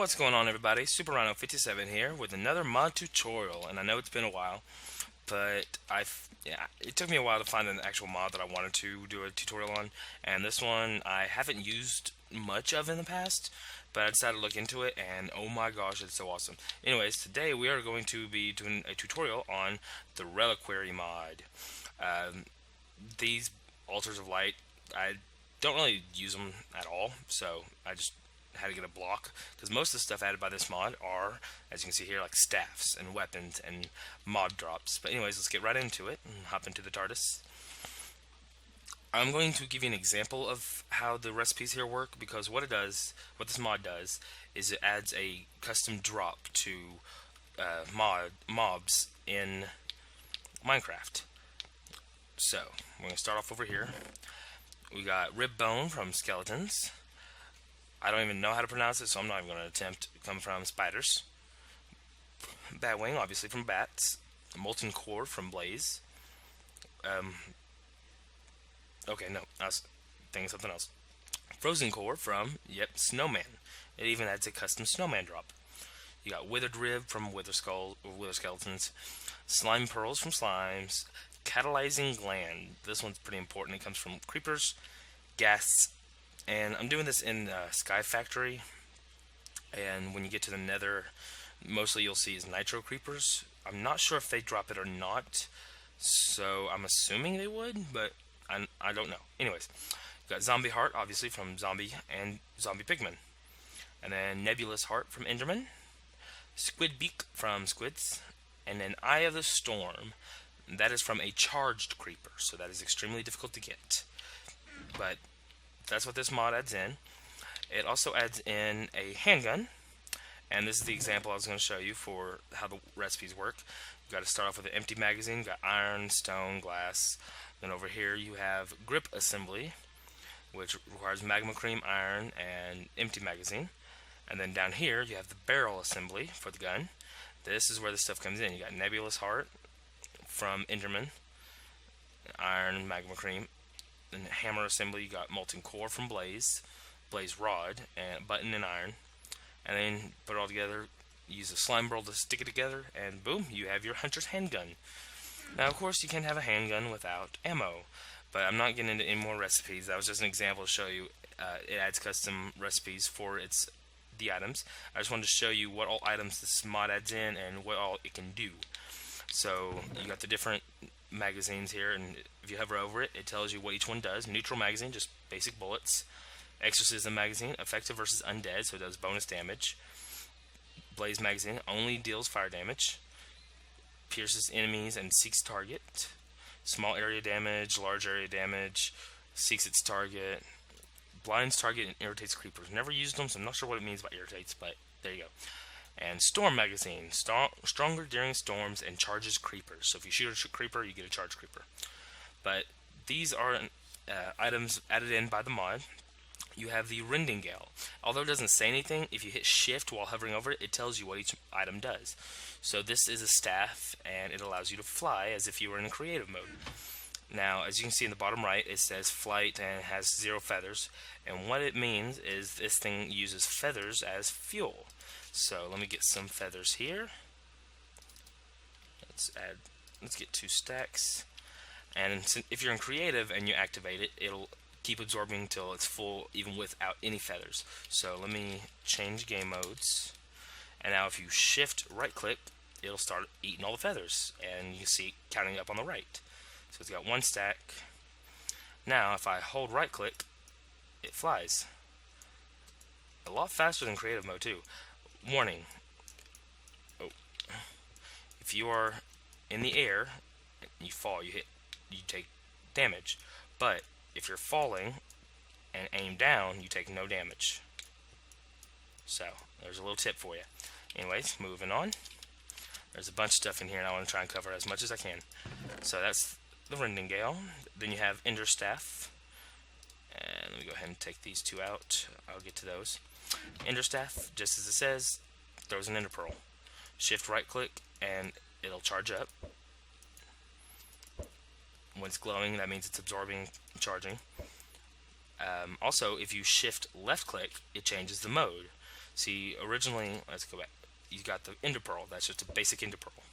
What's going on, everybody? Super Rhino 57 here with another mod tutorial, and I know it's been a while, but it took me a while to find an actual mod that I wanted to do a tutorial on, and this one I haven't used much of in the past, but I decided to look into it, and oh my gosh, it's so awesome. Anyways, today we are going to be doing a tutorial on the Reliquary Mod. Um, these altars of light, I don't really use them at all, so I just had to get a block, because most of the stuff added by this mod are, as you can see here, like staffs and weapons and mod drops. But anyways, let's get right into it and hop into the TARDIS. I'm going to give you an example of how the recipes here work, because what this mod does, is it adds a custom drop to mobs in Minecraft. So, we're going to start off over here. We got rib bone from skeletons. I don't even know how to pronounce it, so I'm not even going to attempt. Come from spiders. Bat wing, obviously, from bats. Molten core from blaze. Okay, no, I was thinking something else. Frozen core from, snowman. It even adds a custom snowman drop. You got withered rib from wither skeletons. Slime pearls from slimes. Catalyzing gland. This one's pretty important. It comes from creepers, ghasts, and I'm doing this in Sky Factory. And when you get to the Nether, mostly you'll see is nitro creepers. I'm not sure if they drop it or not, so I'm assuming they would, but I don't know. Anyways, got zombie heart, obviously from zombie and zombie pigmen, and then nebulous heart from enderman, squid beak from squids, and then eye of the storm. That is from a charged creeper, so that is extremely difficult to get. But that's what this mod adds in. It also adds in a handgun, and this is the example I was going to show you for how the recipes work. You've got to start off with an empty magazine. You've got iron, stone, glass. Then over here you have grip assembly, which requires magma cream, iron, and empty magazine. And then down here you have the barrel assembly for the gun. This is where the stuff comes in. You got nebulous heart from enderman, iron, magma cream. In the hammer assembly, you got molten core from blaze rod, and button and iron. And then put it all together, use a slime burl to stick it together, and boom, you have your hunter's handgun. Now, of course, you can have a handgun without ammo, but I'm not getting into any more recipes. That was just an example to show you. It adds custom recipes for the items. I just wanted to show you what all items this mod adds in and what all it can do. So you got the different magazines here, and if you hover over it, it tells you what each one does. Neutral magazine, just basic bullets. Exorcism magazine, effective versus undead, so it does bonus damage. Blaze magazine only deals fire damage. Pierces enemies and seeks target. Small area damage, large area damage, seeks its target. Blinds target and irritates creepers. Never used them, so I'm not sure what it means by irritates, but there you go. And Storm magazine, stronger during storms and charges creepers. So if you shoot a creeper, you get a charge creeper. But these are items added in by the mod. You have the Rending Gale. Although it doesn't say anything, if you hit shift while hovering over it, it tells you what each item does. So this is a staff, and it allows you to fly as if you were in creative mode. Now, as you can see in the bottom right, it says flight and has 0 feathers. And what it means is this thing uses feathers as fuel. So let me get some feathers here. Let's get 2 stacks. And if you're in creative and you activate it, it'll keep absorbing until it's full, even without any feathers. So let me change game modes. And now if you shift right click, it'll start eating all the feathers. And you can see it counting up on the right. So it's got 1 stack. Now if I hold right click, it flies. A lot faster than creative mode too. Warning. If you are in the air and you fall, you take damage. But if you're falling and aim down, you take no damage. So there's a little tip for you. Anyways, moving on. There's a bunch of stuff in here, and I want to try and cover as much as I can. So that's the Rending Gale. Then you have Ender Staff. And let me go ahead and take these 2 out. I'll get to those. Ender Staff, just as it says, throws an Ender Pearl. Shift right click and it'll charge up. When it's glowing, that means it's absorbing and charging. Also, if you shift left click, it changes the mode. See, originally, let's go back. You got the Ender Pearl. That's just a basic Ender Pearl.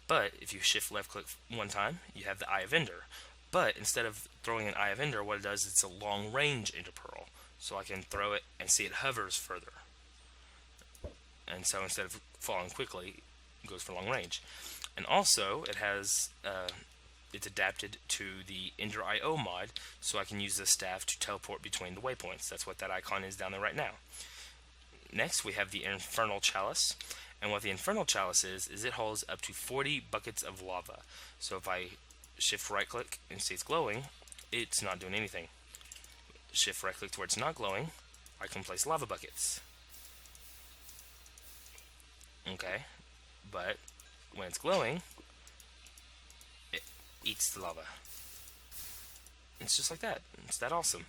But if you shift left click one time, you have the Eye of Ender. But instead of throwing an Eye of Ender, what it does is it's a long range Ender Pearl. So I can throw it and see it hovers further. And so instead of falling quickly, it goes for long range. And also, it has it's adapted to the Ender IO mod, so I can use the staff to teleport between the waypoints. That's what that icon is down there right now. Next, we have the Infernal Chalice. And what the Infernal Chalice is it holds up to 40 buckets of lava. So if I shift right click and see it's glowing, it's not doing anything. Shift right click to where it's not glowing, I can place lava buckets. Okay, but when it's glowing, it eats the lava. It's just like that. It's that awesome.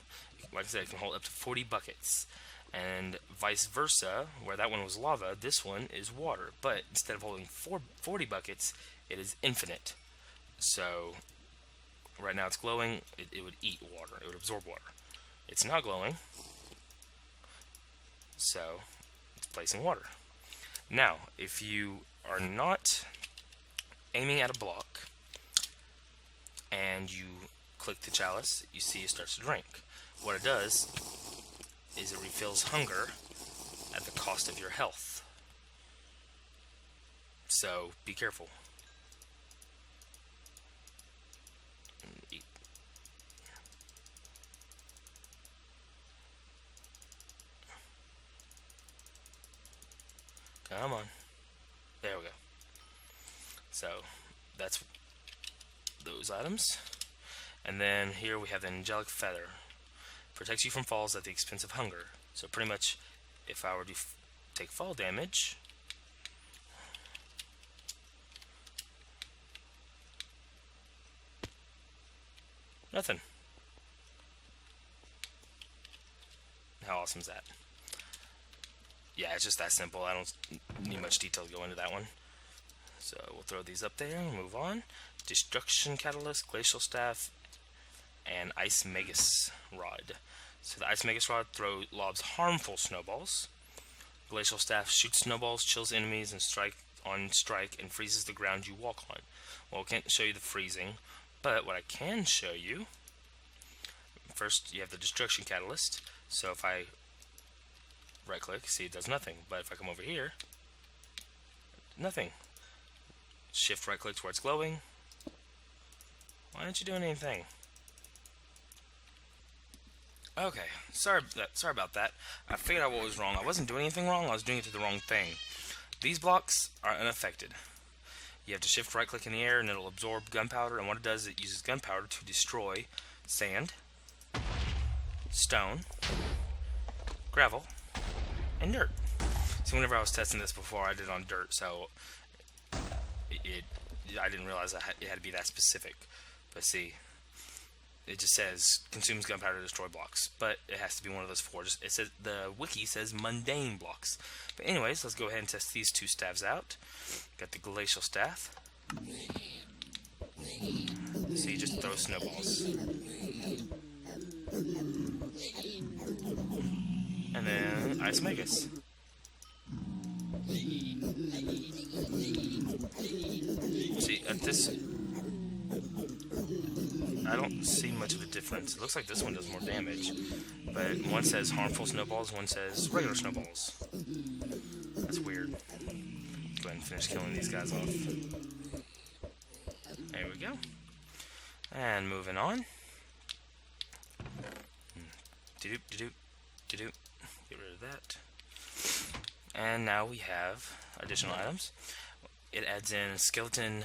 Like I said, it can hold up to 40 buckets. And vice versa, where that one was lava, this one is water. But instead of holding 40 buckets, it is infinite. So, right now it's glowing, it would eat water, it would absorb water. It's not glowing, so it's placing water. Now, if you are not aiming at a block, and you click the chalice, you see it starts to drink. What it does is it refills hunger at the cost of your health. So, be careful. Eat. Come on. There we go. So, that's those items. And then here we have the Angelic Feather. Protects you from falls at the expense of hunger. So pretty much, if I were to take fall damage, nothing. How awesome is that? Yeah, it's just that simple. I don't need much detail to go into that one. So we'll throw these up there and move on. Destruction Catalyst, Glacial Staff, and Ice Magus Rod. So the Ice Magus Rod lobs harmful snowballs. Glacial Staff shoots snowballs, chills enemies, and strike, and freezes the ground you walk on. Well, I can't show you the freezing, but what I can show you, first you have the Destruction Catalyst. So if I right click, see it does nothing. But if I come over here, nothing. Shift right click to where it's glowing. Why aren't you doing anything? Okay, sorry about that. I figured out what was wrong. I wasn't doing anything wrong, I was doing it to the wrong thing. These blocks are unaffected. You have to shift right click in the air and it'll absorb gunpowder, and what it does is it uses gunpowder to destroy sand, stone, gravel, and dirt. So whenever I was testing this before, I did it on dirt, so I didn't realize it had to be that specific. But see, it just says consumes gunpowder to destroy blocks, but it has to be one of those four. It says the wiki says mundane blocks. But anyways, let's go ahead and test these two staves out. Got the glacial staff. So you just throw snowballs, and then Ice Magus. See, at this, I don't see much of a difference. It looks like this one does more damage, but one says harmful snowballs, one says regular snowballs. That's weird. Go ahead and finish killing these guys off. There we go. And moving on. Get rid of that. And now we have additional items. It adds in skeleton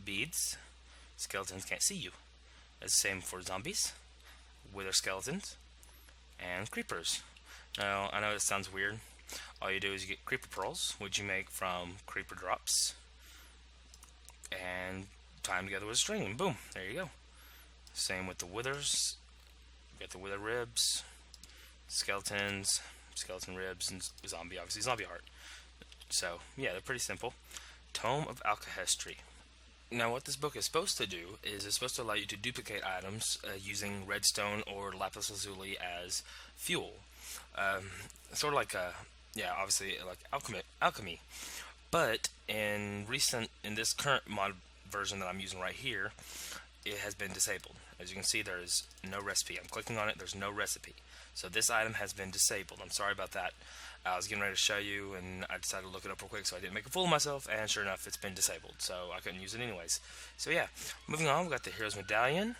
beads. Skeletons can't see you. It's the same for zombies, wither skeletons, and creepers. Now, I know this sounds weird. All you do is you get creeper pearls, which you make from creeper drops, and tie them together with a string, and boom, there you go. Same with the withers. You got the wither ribs, skeletons, skeleton ribs, and zombie, obviously zombie heart. So, yeah, they're pretty simple. Tome of Alkahestry. Now, what this book is supposed to do is it's supposed to allow you to duplicate items using redstone or lapis lazuli as fuel. Um, Sort of like yeah, obviously like alchemy. But in this current mod version that I'm using right here, it has been disabled. As you can see, there is no recipe. I'm clicking on it, there's no recipe. So this item has been disabled. I'm sorry about that. I was getting ready to show you, and I decided to look it up real quick so I didn't make a fool of myself, and sure enough, it's been disabled, so I couldn't use it anyways. So yeah, moving on, we got the Hero's Medallion.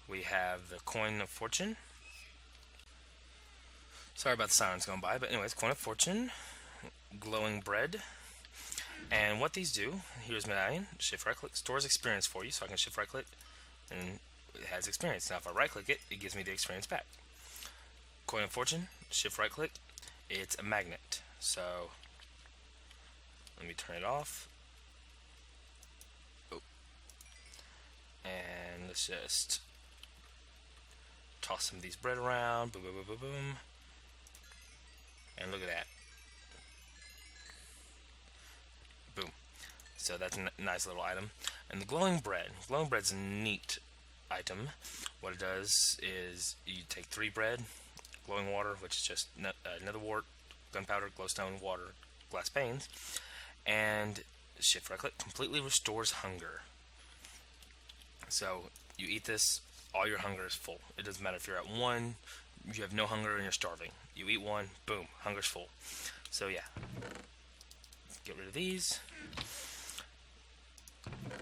We have the Coin of Fortune. Sorry about the sirens going by, but anyways, Coin of Fortune, Glowing Bread, and what these do, Hero's Medallion, shift right click, stores experience for you, so I can shift right click, and it has experience. Now if I right click it, it gives me the experience back. Coin of Fortune, shift right click, it's a magnet. So let me turn it off. Oh. And let's just toss some of these bread around. Boom, boom, boom, boom, boom. And look at that. Boom. So that's a nice little item. And the glowing bread. Glowing bread's a neat item. What it does is you take 3 bread, glowing water, which is just nether wart, gunpowder, glowstone, water, glass panes, and shift right click completely restores hunger. So you eat this, all your hunger is full. It doesn't matter if you're at 1, you have no hunger and you're starving. You eat 1, boom, hunger's full. So yeah, get rid of these.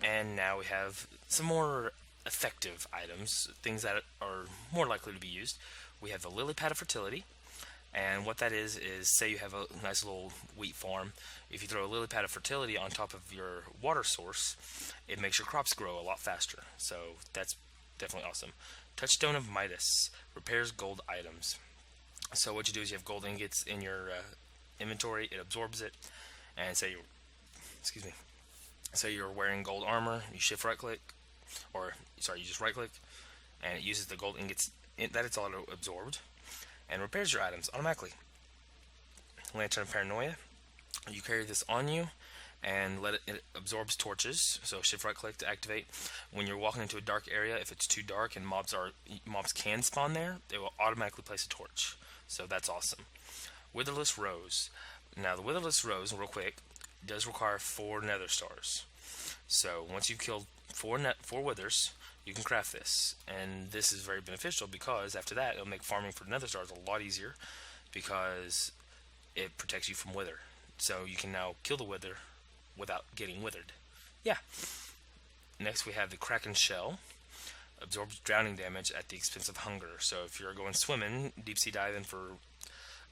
And now we have some more effective items, things that are more likely to be used. We have the Lily Pad of Fertility, and what that is say you have a nice little wheat farm. If you throw a Lily Pad of Fertility on top of your water source, it makes your crops grow a lot faster. So that's definitely awesome. Touchstone of Midas repairs gold items. So what you do is you have gold ingots in your inventory, it absorbs it, and say you're wearing gold armor, you shift right click, or sorry, you just right click, and it uses the gold ingots that it's auto absorbed and repairs your items automatically. Lantern of Paranoia, you carry this on you and it absorbs torches, so shift right click to activate. When you're walking into a dark area, if it's too dark and mobs can spawn there, it will automatically place a torch, so that's awesome. Witherless Rose. Now the Witherless Rose, real quick, does require 4 nether stars. So once you've killed 4 withers, you can craft this, and this is very beneficial because after that it'll make farming for nether stars a lot easier because it protects you from wither. So you can now kill the wither without getting withered. Yeah. Next we have the Kraken Shell. Absorbs drowning damage at the expense of hunger. So if you're going swimming, deep sea diving for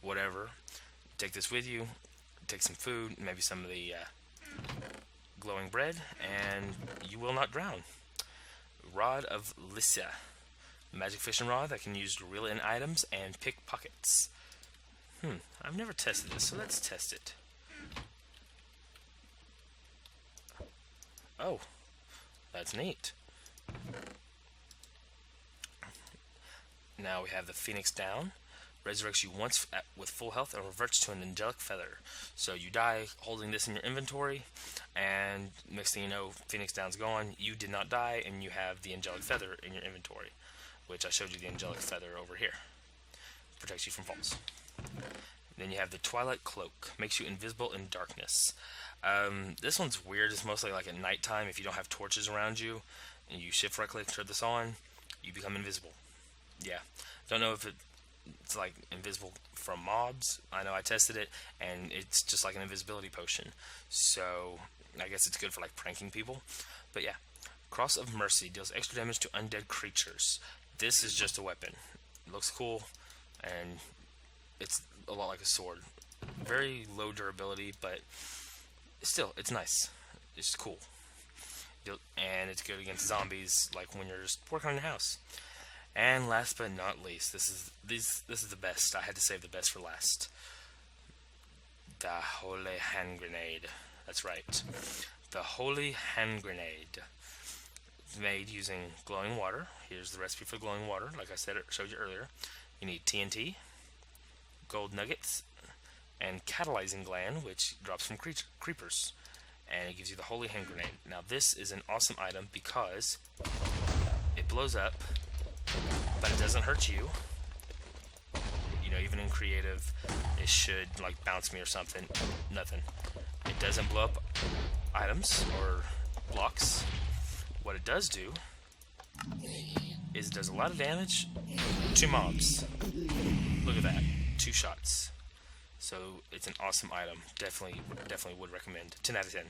whatever, take this with you, take some food, maybe some of the glowing bread, and you will not drown. Rod of Lyssa. Magic fishing rod that can use to reel in items and pick pockets. I've never tested this, so let's test it. Oh, that's neat. Now we have the Phoenix Down. Resurrects you once with full health and reverts to an angelic feather. So you die holding this in your inventory, and next thing you know, Phoenix Down's gone. You did not die, and you have the angelic feather in your inventory, which I showed you the angelic feather over here. Protects you from falls. Then you have the Twilight Cloak. Makes you invisible in darkness. This one's weird. It's mostly like at nighttime. If you don't have torches around you, and you shift right click, turn this on, you become invisible. Yeah. Don't know if it's like invisible from mobs. I know I tested it, and it's just like an invisibility potion. So I guess it's good for like pranking people. But yeah, Cross of Mercy deals extra damage to undead creatures. This is just a weapon. It looks cool, and it's a lot like a sword. Very low durability, but still, it's nice. It's cool. And it's good against zombies, like when you're just working on your house. And last but not least, this is the best. I had to save the best for last. The Holy Hand Grenade. That's right. The Holy Hand Grenade. Made using glowing water. Here's the recipe for glowing water. Like I showed you earlier. You need TNT, gold nuggets, and catalyzing gland, which drops from creepers. and it gives you the Holy Hand Grenade. Now this is an awesome item because it blows up, but it doesn't hurt you. You know, even in creative, it should like bounce me or something. Nothing. It doesn't blow up items or blocks. What it does do is it does a lot of damage to mobs. Look at that, 2 shots. So it's an awesome item. Definitely would recommend. 10 out of 10.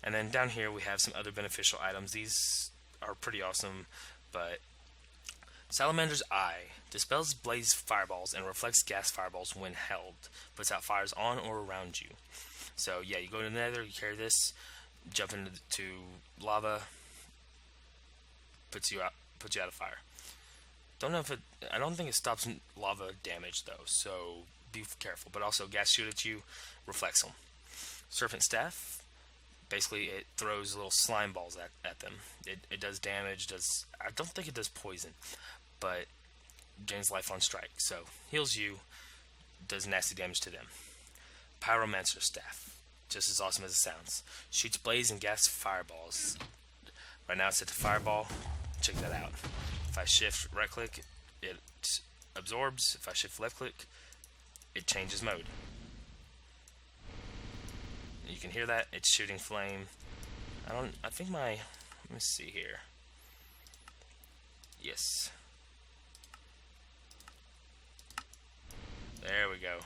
And then down here we have some other beneficial items. These are pretty awesome, but Salamander's Eye dispels blaze fireballs and reflects gas fireballs when held. Puts out fires on or around you. So yeah, you go to the nether, you carry this, jump into lava, puts you out of fire. I don't think it stops lava damage though, so be careful. But also gas shoot at you, reflects them. Serpent Staff, basically it throws little slime balls at them. It does damage, I don't think it does poison, but gains life on strike. So heals you, does nasty damage to them. Pyromancer Staff, just as awesome as it sounds. Shoots blaze and gas fireballs. Right now it's set to fireball. Check that out. If I shift right click, it absorbs. If I shift left click, it changes mode. You can hear that, it's shooting flame. Let me see here. Yes. There we go.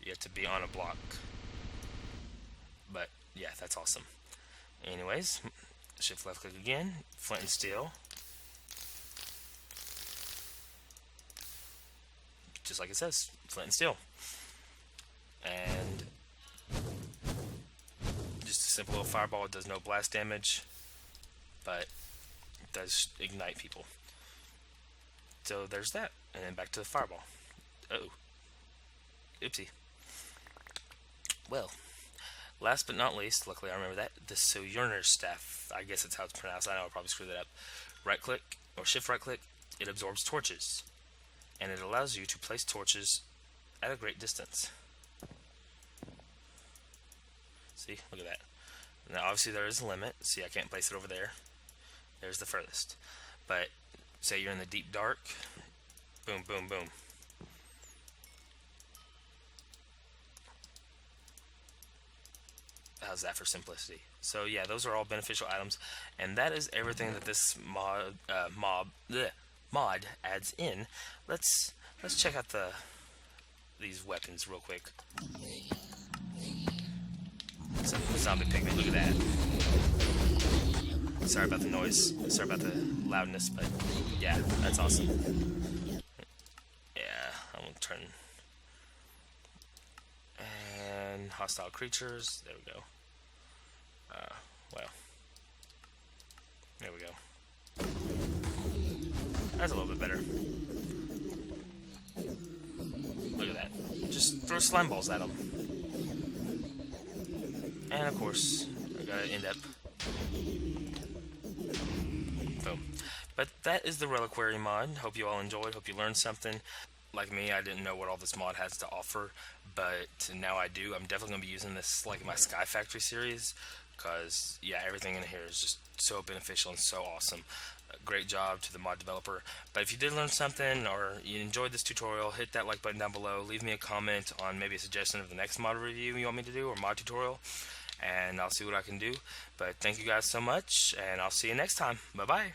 You have to be on a block. But yeah, that's awesome. Anyways, shift left click again, flint and steel. Just like it says, flint and steel. And just a simple little fireball. It does no blast damage, but it does ignite people. So there's that. And then back to the fireball. Oh. Oopsie. Well, last but not least, luckily I remember that, the Sojourner's Staff. I guess that's how it's pronounced. I know I probably screwed that up. Right click, or shift right click, it absorbs torches. And it allows you to place torches at a great distance. See, look at that. Now obviously there is a limit. See, I can't place it over there. There's the furthest. But say you're in the deep dark, boom, boom, boom. How's that for simplicity? So yeah, those are all beneficial items, and that is everything that this mod adds in. Let's check out these weapons real quick. Zombie pigment, look at that. Sorry about the noise. Sorry about the loudness, but yeah, that's awesome. Yeah, I'm gonna turn. And hostile creatures. There we go. Well, there we go. That's a little bit better. Look at that. Just throw slime balls at them. And of course, I gotta end up. Boom. But that is the Reliquary Mod. Hope you all enjoyed. Hope you learned something. Like me, I didn't know what all this mod has to offer, but now I do. I'm definitely going to be using this like in my Sky Factory series, because yeah, everything in here is just so beneficial and so awesome. Great job to the mod developer. But if you did learn something or you enjoyed this tutorial, hit that like button down below. Leave me a comment on maybe a suggestion of the next mod review you want me to do, or mod tutorial, and I'll see what I can do. But thank you guys so much, and I'll see you next time. Bye bye.